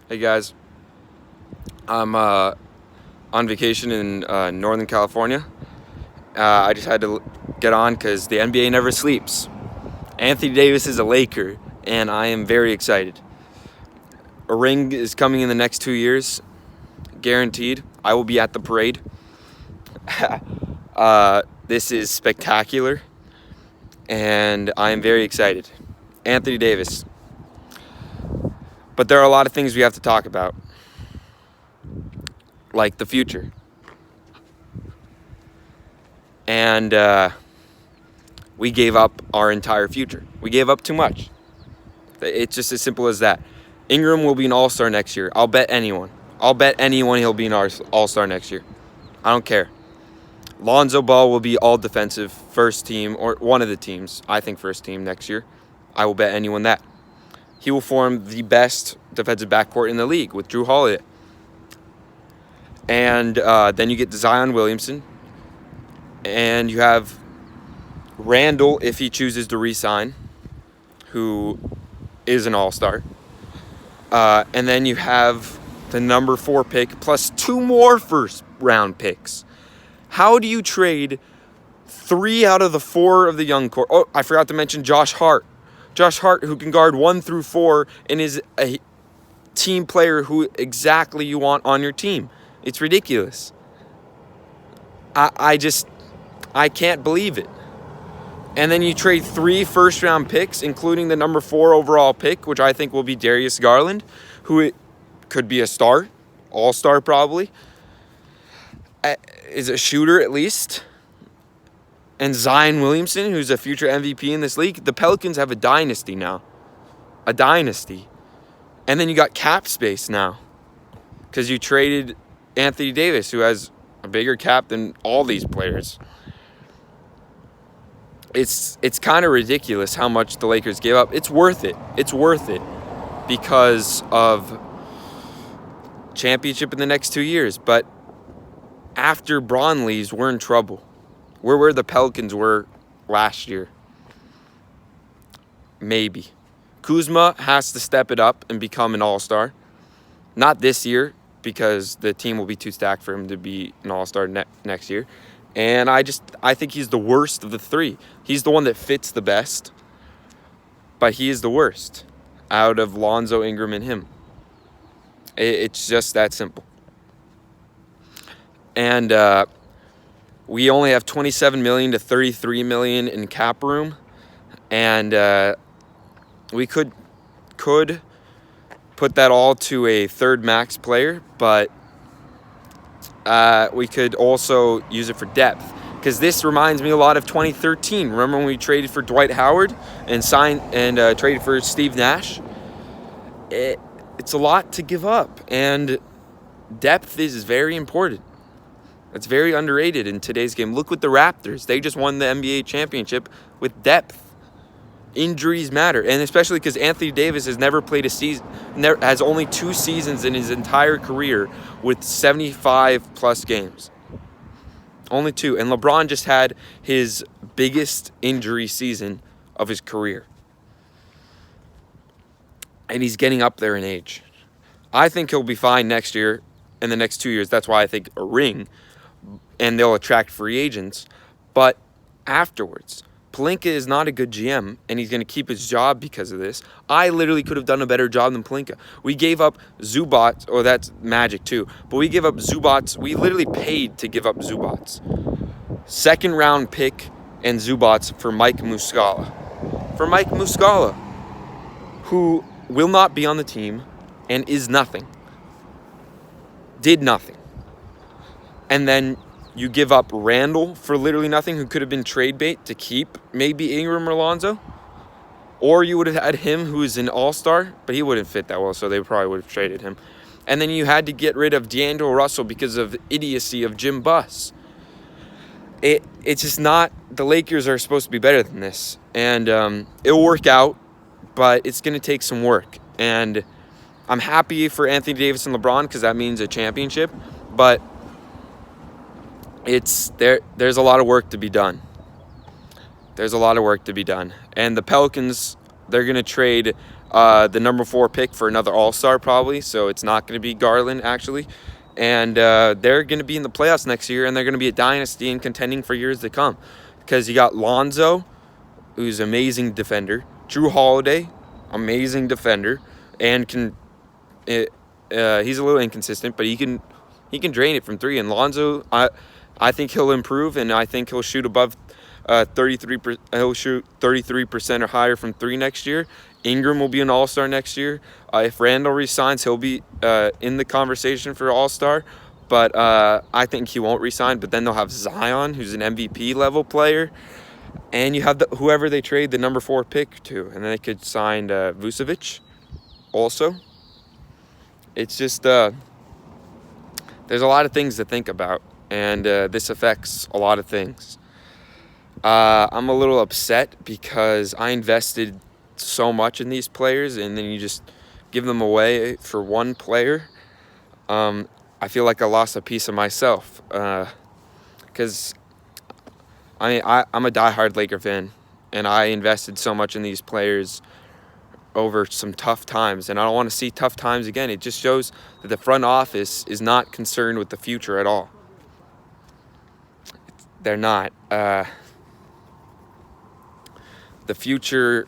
Hey guys, I'm on vacation in Northern California. I just had to get on because the NBA never sleeps. Anthony Davis is a Laker, and I am very excited. A ring is coming in the next 2 years, guaranteed. I will be at the parade. This is spectacular, and I am very excited. Anthony Davis. But there are a lot of things we have to talk about, like the future. And we gave up our entire future. We gave up too much. It's just as simple as that. Ingram will be an all-star next year. I'll bet anyone. He'll be an all-star next year. I don't care. Lonzo Ball will be all defensive, first team, or one of the teams. I think first team next year. I will bet anyone that. He will form the best defensive backcourt in the league with Drew Holiday. And then you get Zion Williamson. And you have Randall, if he chooses to re-sign, who is an all-star. And then you have the number 4 pick plus 2 more first-round picks. How do you trade 3 out of the 4 of the young core? Oh, I forgot to mention Josh Hart. Josh Hart, who can guard 1 through 4 and is a team player who exactly you want on your team. It's ridiculous. I can't believe it. And then you trade 3 first-round picks, including the number 4 overall pick, which I think will be Darius Garland, who could be a star, all-star probably, is a shooter at least, and Zion Williamson, who's a future MVP in this league. The Pelicans have a dynasty now. A dynasty. And then you got cap space now because you traded Anthony Davis, who has a bigger cap than all these players. It's kind of ridiculous how much the Lakers gave up. It's worth it. It's worth it because of championship in the next 2 years. But after Bron leaves, we're in trouble. We're where the Pelicans were last year. Maybe. Kuzma has to step it up and become an all-star. Not this year because the team will be too stacked for him to be an all-star next year. And I think he's the worst of the 3. He's the one that fits the best, but he is the worst out of Lonzo, Ingram, and him. It's just that simple. And we only have $27 million to $33 million in cap room, and we could put that all to a third max player, but we could also use it for depth, because this reminds me a lot of 2013. Remember when we traded for Dwight Howard and traded for Steve Nash? It's a lot to give up, and depth is very important. It's very underrated in today's game. Look with the Raptors. They just won the NBA championship with depth. Injuries matter, and especially because Anthony Davis has never played a season, has only 2 seasons in his entire career with 75-plus games. Only 2. And LeBron just had his biggest injury season of his career. And he's getting up there in age. I think he'll be fine next year, in the next 2 years. That's why I think a ring, and they'll attract free agents. But afterwards, Pelinka is not a good GM, and he's going to keep his job because of this. I literally could have done a better job than Pelinka. We gave up Zubac, or that's Magic too, but we gave up Zubac. We literally paid to give up Zubac. 2nd round pick and Zubac for Mike Muscala. For Mike Muscala, who will not be on the team and is nothing. Did nothing. And then you give up Randall for literally nothing, who could have been trade bait to keep maybe Ingram or Lonzo. Or you would have had him, who is an all-star, but he wouldn't fit that well, so they probably would have traded him. And then you had to get rid of D'Angelo Russell because of idiocy of Jim Buss. It's just not, the Lakers are supposed to be better than this. And it'll work out, but it's going to take some work. And I'm happy for Anthony Davis and LeBron because that means a championship, but there's a lot of work to be done. There's a lot of work to be done. And the Pelicans, they're going to trade the number 4 pick for another All-Star probably, so it's not going to be Garland actually. And they're going to be in the playoffs next year, and they're going to be a dynasty and contending for years to come. Because you got Lonzo, who's an amazing defender, Drew Holiday, amazing defender, and he's a little inconsistent, but he can drain it from 3. And Lonzo, I think he'll improve, and I think he'll shoot above 33%. He'll shoot 33% or higher from 3 next year. Ingram will be an All-Star next year. If Randall resigns, he'll be in the conversation for All-Star. But I think he won't resign. But then they'll have Zion, who's an MVP level player, and you have whoever they trade the number 4 pick to, and then they could sign Vucevic also. It's just there's a lot of things to think about, and this affects a lot of things. I'm a little upset because I invested so much in these players, and then you just give them away for one player. I feel like I lost a piece of myself because I'm a diehard Laker fan, and I invested so much in these players over some tough times, and I don't want to see tough times again. It just shows that the front office is not concerned with the future at all. They're not. The future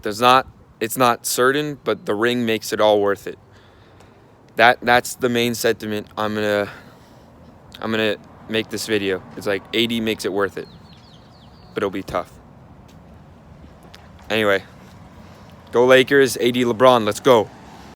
it's not certain, but the ring makes it all worth it. That's the main sentiment I'm gonna make this video. It's like AD makes it worth it, but it'll be tough. Anyway, go Lakers, AD LeBron, let's go.